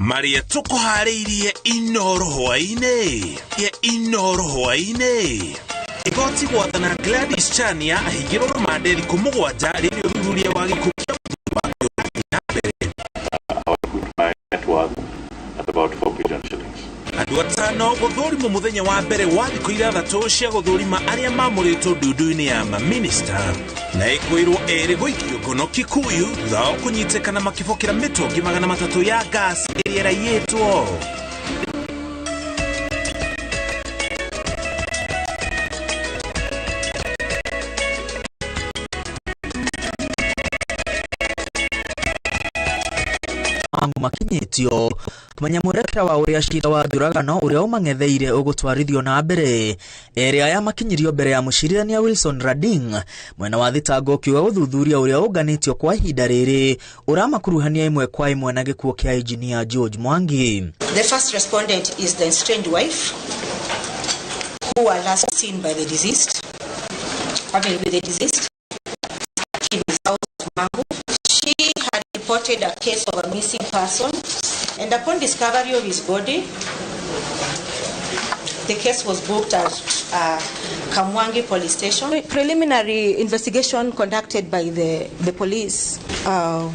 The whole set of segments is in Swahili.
Maria tukuhariirie inoro hwaine igoti gwathana Gladys Chania ahigirwo rumande thiku mugwanja ririo thuthuria wa gikuũ kia na mbere. At about 4 billion shillings. Andũ atano gũthũrimwo mũthenya wa mbere wa thikũ ithathatũ cia gũthũrima arĩa mamũrĩtwo ndundu-inĩ ya maminista, na ĩkwĩrwo erĩ gũikio ngono Kikuyu thutha wa kũnyitĩkana makĩbokera mĩtũngi 300 ya gas ĩrĩa ĩraiyĩtwo. Makinyitio kumenya mwerekera wa uria cira wa thuragano uria umangetheire ugutwarithio na mbere area ya makinyirio mbere ya mucirithania Wilson Rading mwena wa thitango kiuga uthuthuria uria uganitio kwa ihinda riri uramakuruhania imwe kwa imwe na gikuũ kia engineer George Mwangi. The first respondent is the estranged wife who was last seen by the deceased, having with the deceased in his house Mangu. She had reported a case of a missing person, and upon discovery of his body, the case was booked at Kamwangi police station. Preliminary investigation conducted by the police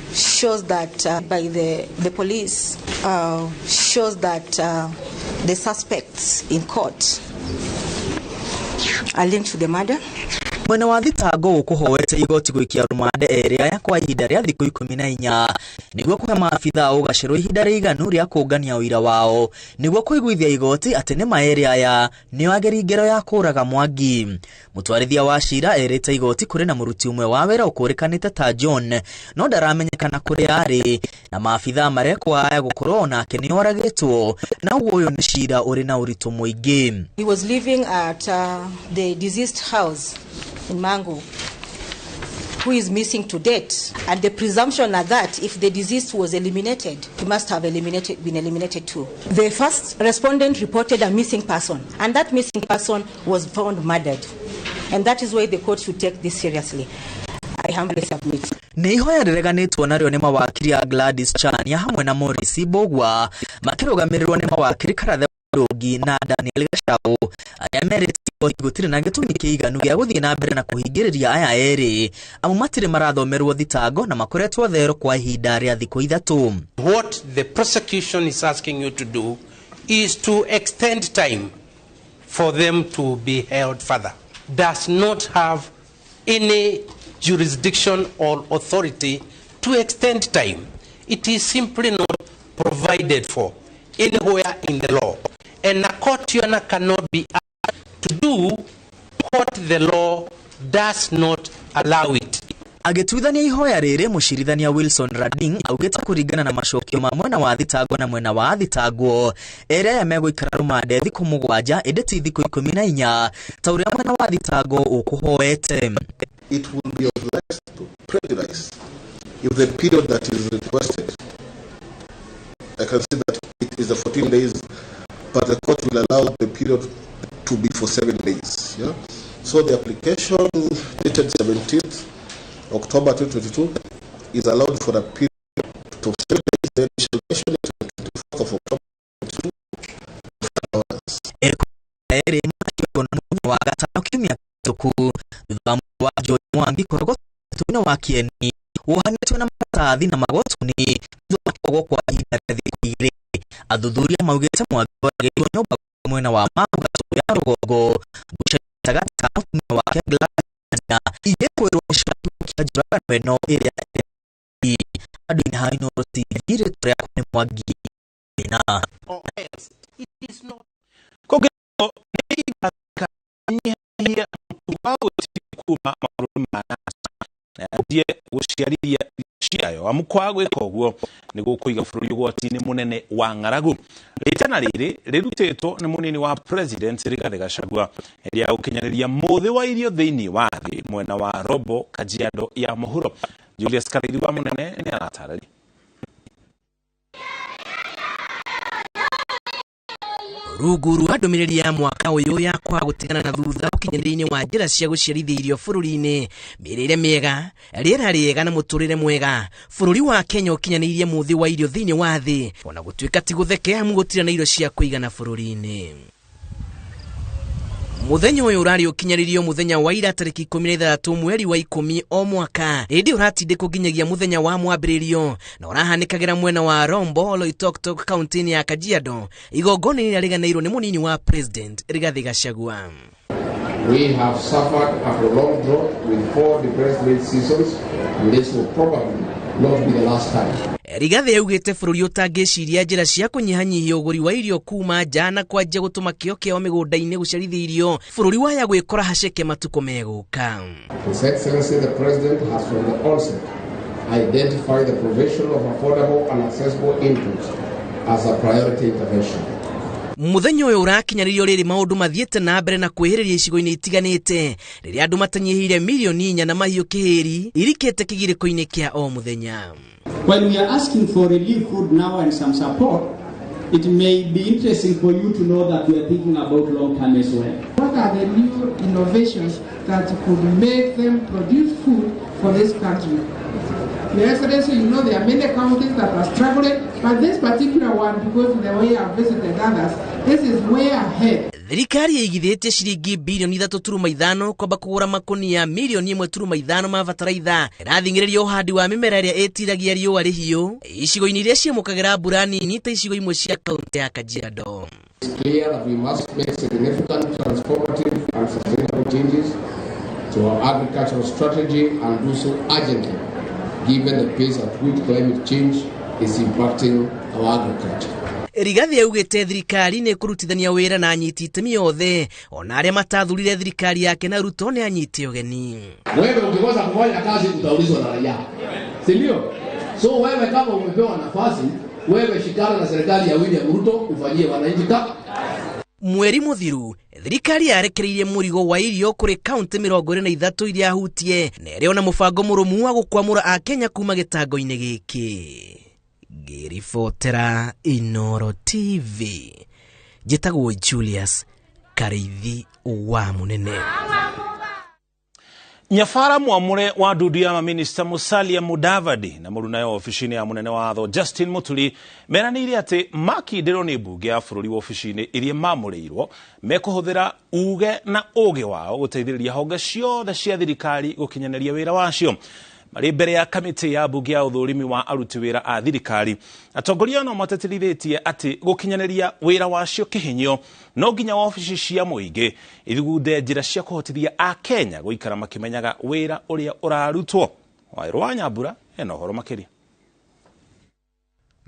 shows that the suspects in court are linked to the murder. Mwena wa thitango ukuhoete igoti gwikia rumande area ya kwa ihinda ria thikũ 14 niguo kuhe maabitha ugacirwo ihinda riganu ria kũngania ũira wao niguo kũiguithia igoti atĩ nĩ maeria aya nĩ wageri ngero ya kũraga Mwangi. Mũtwarithia wa cira erĩte igoti kũrĩ na mũruti ũmwe wa wĩra ũkũrĩkanĩte ta John no ndaramenyekana kũrĩa arĩ na maabitha marekwo aya gũkorwo nake nĩ oragĩtwo na ũyũ nĩ cira ũrĩ na ũritũ mũingĩ. He was living at the deceased house in Mangu, who is missing to date, and the presumption are that if the deceased was eliminated, he must have been eliminated too. The first respondent reported a missing person, and that missing person was found murdered, and that is why the court should take this seriously. I humbly submit. Nĩ ihoya rĩreganĩtwo narĩo nĩ mawakiri a Gladys Chania hamwe na Morris Bogwa makĩrũgamĩrĩrwo nĩ mawakiri Karathe Rogi na Daniel Gachau arĩa merĩtwo gũtirĩ na gĩtũmi kĩiganu gĩa gũthiĩ na mbere na kũhingĩrĩria aya erĩ amu matirĩ marathomerwo thitango na makoretwo therũ kwa ihinda rĩa thikũ 3. What the prosecution is asking you to do is to extend time for them to be held further. Does not have any jurisdiction or authority to extend time. It is simply not provided for anywhere in the law. And a court cannot be asked to do what the law does not allow it. Agĩtuithania ihoya rĩrĩ mũcirithania Wilson Rading augĩte kũringana na macokio ma mwena wa thitango na mwena wa thitangwo erĩa megũikara rumande thikũ 7 ĩndĩ ti thikũ 14 ta ũrĩa mwena wa thitango ũkũhoete. It will be of less prejudice if the period that is requested, I can see that it is the 14 days, but the court will allow the period to be for 7 days. Yeah? So the application dated 17th October 2022 is allowed for a period of 7 days. The initial is 24th of October 2022. George Mwangi korogotuna wa kieni wohanĩtwo na matathi na magotuni thogwo kwa ihinda rĩa thikũ 2. Athuthuria maugĩte Mwangi agĩtwo nyũmba mwena wa Mangu ya rũgongo gũcetaga mũtumia wake Gladys igĩkwĩrwo gũcokia njũragano ĩno ĩrĩa andũ-inĩ ha Inooro TV rĩtwa rĩakwa nĩ Mwangi na It is not kuma marumana die guciarithia ciayo amukwa gwika uguo niguo kuiga bũrũri ũgwati-inĩ mũnene wa ng'aragu. Ritana rĩrĩ rĩrutĩtwo nĩ mũnini wa president Rigathi Gachagua rĩa gũkinyanĩria mũthĩ wa irio thĩinĩ wa thĩ mwena wa Robo Kajiado ya mũhuro. Julius Kariri wa mũnene nĩ aratarĩria. ruguru adomireri ya mwaka uyu yakwa gutigana na thutha ukinyirine wa njira cia guciarithĩrio bũrũri-inĩ mirire miega rĩera rĩega na mũtũrĩre mwega bũrũri wa Kenya ukinyanirie muthi wa irio thĩinĩ wa thĩ ona gũtuĩka ti gũtheke amu gũtira na irio cia kũigana bũrũri-inĩ. Muthenya uyu urari ukinyaririo muthenya wa ira tariki 13 mweri wa 10 o mwaka indi uratindiko ginyagia muthenya wa mwambiririo na urahanikagira mwena wa Rombo Loitoktok county ya Kajiado igongoni ni riganirwo ni munini wa president Rigathi Gachagua. We have suffered a prolonged drought with 4 depressed late seasons, and this will probably not be the last time. Rigathi yaugite bũrũri utangĩciria njĩra cia kũnyihanyihia ũgũri wa irio kuma jana kwajia gũtũma kĩo kĩao mĩgũnda-inĩ gũciarithia irio bũrũri waya gwĩkora haceke matuko megũka. His Excellency the President has from the onset identified the provision of affordable and accessible inputs as a priority intervention. Muthenya uyu urakinyaririo riri maundu mathiete na mbere na kwihiriria icigo-ini itiganite riria andu matanyihire milioni 4 na mahiũ kĩhĩri irikĩte kĩgirĩko-inĩ kĩa o muthenya. When we are asking for relief food now and some support, it may be interesting for you to know that we are thinking about long term as well. What are the new innovations that could make them produce food for this country? Your Excellency, you know there are many counties that are struggling, but this particular one, because of the way I've visited others, this is way ahead. Thirikari yaigithĩtie ciringi bilioni 3.5 kwamba kũgũra makonia milioni 1.5 ma bataraitha ĩrathingĩrĩria ũhandi wa mĩmera ĩrĩa ĩtiragia riũa rĩhiũ icigo-inĩ iria ciamũkagĩra mbura nini ta icigo imwe cia kaunti ya Kajiado. It's clear that we must make significant transformative and sustainable changes to our agricultural strategy and do so urgently, given the pace at which climate change is impacting our agriculture. Rigathi yaugite thirikari nĩ kũrutithania wĩra na anyiti itemi yothe ona arĩa matathurire thirikari yake na Ruto nĩ anyite ũgeni. Wewe ukikosa kufanya kazi utaulizwa na raia, si ndio? So wewe kama umepewa nafasi, wewe shikana na serikali ya William Ruto ufanyie wananchi kazi. Mweri muthiru thirikari yarekereirie murigo wa irio kuri kaunti 23 iria hutie nereo na mubango murumu wa gukwamura a Kenya kuma gitango-ini giki. Giribotera Inoro TV jitagwo Julius Karithi wa munene. Nyafara mwamure wa dudu ya Minister Musalia Mudavadi na mũruna ya ofisini ya munene wa watho Justin Muturi meranĩire atĩ makindĩrwo nĩ mbunge ya bũrũri wa ofisini iria mamũrĩirwo mekũhũthĩra uge na ũgĩ wao gũteithĩrĩria honge ciothe cia thirikari gũkinyanĩria wĩra wacio. Marĩ mbere ya kamĩtĩ ya mbunge ya ũthũrimi wa aruti wĩra a thirikari atongoria no matetirithĩtie atĩ gũkinyanĩria wĩra wacio kĩhinyo no nginya wabici cia mũingĩ ithugunde njĩra cia kũhotithia a Kenya gũikara makĩmenyaga wĩra ũrĩa ũrarutwo. Wairũ wa Nyambura ena ũhoro makĩria.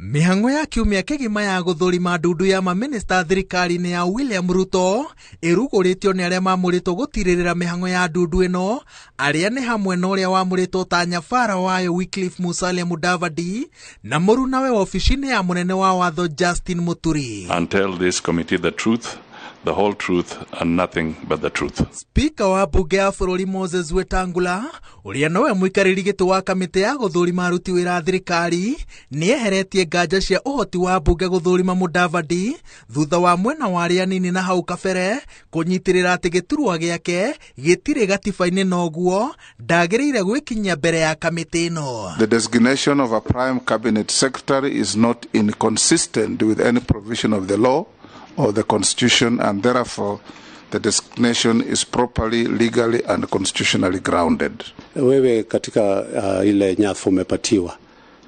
Mihango ya kiumia kĩgima ya gũthũrima ndundu ya maminista thirikari-inĩ ya William Ruto ĩrugũrĩtio nĩ arĩa mamũrĩtwo gũtirĩrĩra mihango ya ndundu ĩno arĩa nĩ hamwe na ũrĩa wamũrĩtwo ta nyabara wayo Wycliffe Musalia Mudavadi na mũruna we ofisini ya munene wa watho Justin Muturi. And tell this committee the truth, the whole truth and nothing but the truth. Speaker wa bunge ya bũrũri Moses Wetangula ũrĩa nowe mũikarĩri gĩtĩ wa kamĩtĩ ya gũthũrima aruti wĩra thirikari nĩeheretie nganja cia ũhoti wa bunge gũthũrima Mudavadi thutha wa mwena wa arĩa nini na hau kabere kũnyitĩrĩra atĩ gĩturwa gĩake gĩtirĩ gatiba-inĩ noguo ndagĩrĩire gwĩkinyia mbere ya kamĩtĩ ĩno. The designation of a prime cabinet secretary is not inconsistent with any provision of the law or the constitution, and therefore the designation is properly, legally and constitutionally grounded. Wewe katika ile nyadhifa umepatiwa,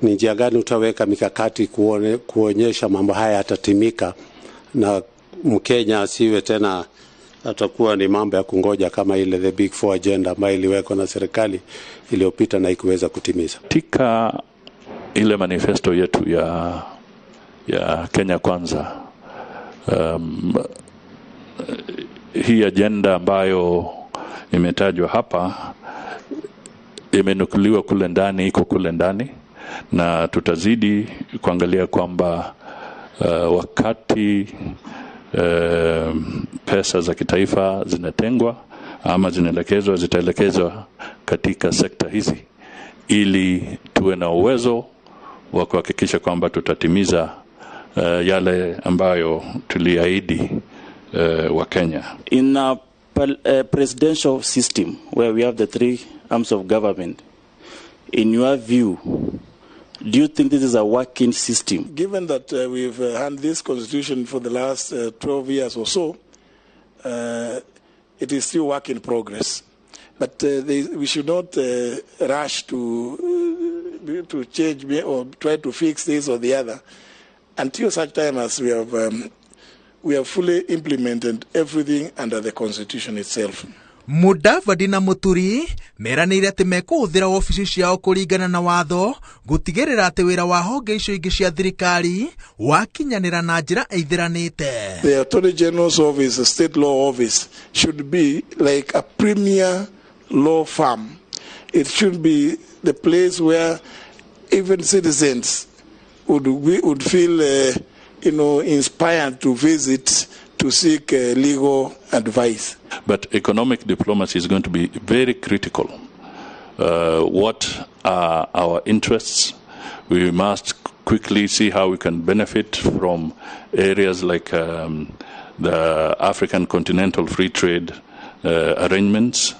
ni njia gani utaweka mikakati kuonyesha mambo haya yatatimika na Mkenya asiwe tena atakuwa ni mambo ya kungoja kama ile the big four agenda ambayo iliwekwa na serikali iliyopita na ikuweza kutimiza? Tika ile manifesto yetu ya Kenya Kwanza, hii agenda ambayo imetajwa hapa imenukuliwa kule ndani, iko kule ndani, na tutazidi kuangalia kwamba wakati pesa za kitaifa zinatengwa ama zitaelekezwa katika sekta hizi ili tuwe na uwezo wa kuhakikisha kwamba tutatimiza yale ambayo tuliahidi wa Kenya. In a presidential system where we have the three arms of government, in your view, do you think this is a working system? Given that we've had this constitution for the last 12 years or so, it is still work in progress. But we should not rush to change or try to fix this or the other until such time as we have fully implemented everything under the constitution itself. Mudavadi na Muturi meranĩire atĩ mekũhũthĩra ofici ciao kũringana na watho gũtigĩrĩra atĩ wĩra wa honge icio ingĩ cia thirikari wakinyanĩra na njĩra ĩithiranĩte. The Attorney General's office, the state law office, should be like a premier law firm. It should be the place where even citizens would feel inspired to visit to seek legal advice. But economic diplomacy is going to be very critical. What are our interests? We must quickly see how we can benefit from areas like the African Continental Free Trade arrangements.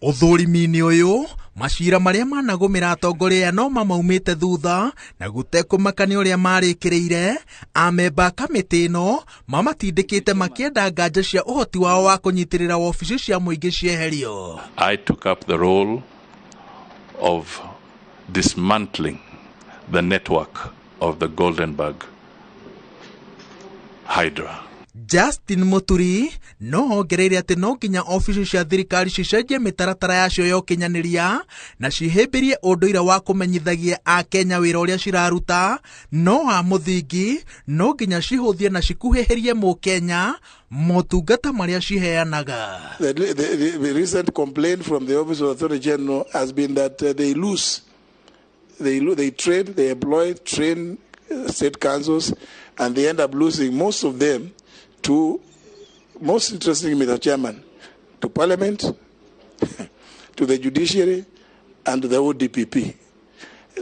Uthũrimi-inĩ ũyũ macira marĩa managũmĩra atongoria no maumĩte thutha na gũtekũmakania ũrĩa marĩkĩrĩire amemba kamĩtĩ ĩno mamatindĩkĩte makĩenda nganja cia ũhoti wao wa kũnyitĩrĩra ofici cia mũingĩ cieherio. I took up the role of dismantling the network of the Goldenberg Hydra. Justin Muturi no ongereire atĩ no nginya ofici cia thirikari cicenjie mĩtaratara yacio ya ũkinyanĩria na cihĩmbĩrie ũndũire wa kũmenyithagia Akenya wĩra ũrĩa ciraruta, no wa mũthingi no nginya cihũthie na cikuhĩhĩrie Mũkenya motungata marĩa ciheanaga. The recent complaint from the Office of Attorney General has been that they train, they employ, train state councils, and they end up losing most of them to, most interesting, Mr. Chairman, to Parliament, to the Judiciary, and to the ODPP.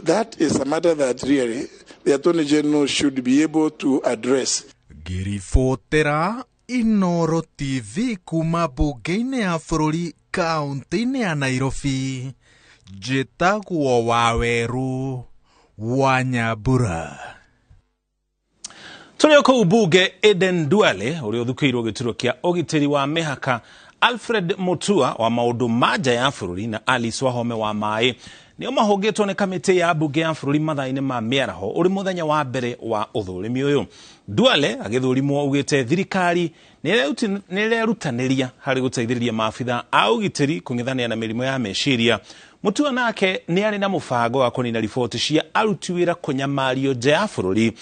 That is a matter that really the Attorney General should be able to address. Girifotera Inoro TV kuma bunge-inĩ ya bũrũri kaunti-inĩ ya Nairobi. Njĩtagwo Waweru wa Nyambura. Tũrĩ kũu bunge Eden Duale ũrĩa ũthukĩirwo gĩturwa kĩa ũgitĩri wa mĩhaka Alfred Mutua wa maũndũ ma nja ya bũrũri na Alice Wahome wa maĩ nĩo mahũngĩtwo nĩ kamĩtĩ ya bunge ya bũrũri mathaa-inĩ ma mĩaraho ũrĩ mũthenya wa mbere wa ũthũrĩmi ũyũ. Duale agĩthũrimwo ugĩte thirikari nĩĩrerutanĩria harĩ gũteithĩrĩria maabitha a ũgitĩri kũng'ethanĩra na mĩrimũ ya meciria. Mutua nake nĩ arĩ na mũbango wa kũnina riboti cia aruti wĩra kũnyamario nja ya bũrũri.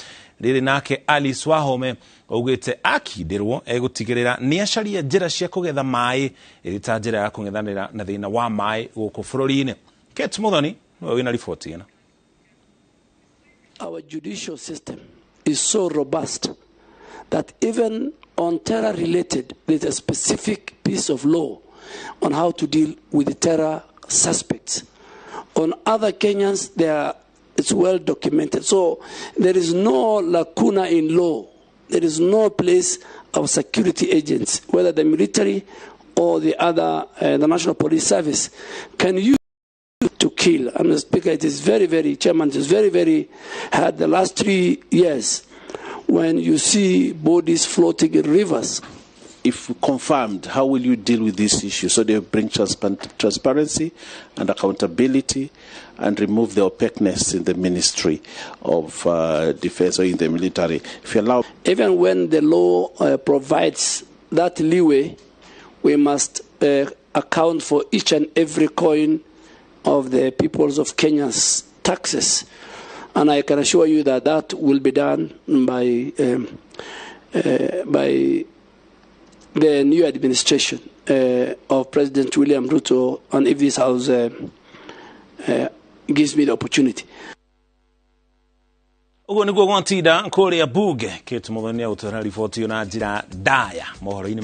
Rĩrĩ nake Alice Wahome augĩte akindĩrwo egũtigĩrĩra nĩacaria njĩra cia kũgetha maĩ ĩrĩ ta njĩra ya kũng'ethanĩra na thĩna wa maĩ gũkũ bũrũri-inĩ. Kate Muthoni nĩwe wĩna riboti ĩno. Our judicial system is so robust that even on terror related, there's a specific piece of law on how to deal with the terror suspects. On other Kenyans, it's well documented. So there is no lacuna in law. There is no place of security agents, whether the military or the other, the National Police Service, can use to kill. And the Speaker, it is very, very, Chairman, it is very, very hard the last 3 years when you see bodies floating in rivers. If confirmed, how will you deal with this issue so they bring transparency and accountability and remove the opaqueness in the Ministry of Defense or in the military? If you allow, even when the law provides that leeway, we must account for each and every coin of the peoples of Kenya's taxes. And I can assure you that that will be done by the new administration of President William Ruto, and if this House gives me the opportunity. Ugo niguo gwatinda kũrĩa bunge Kate Muthoni ũtũra riboti na njĩra ndaya mohoro-inĩ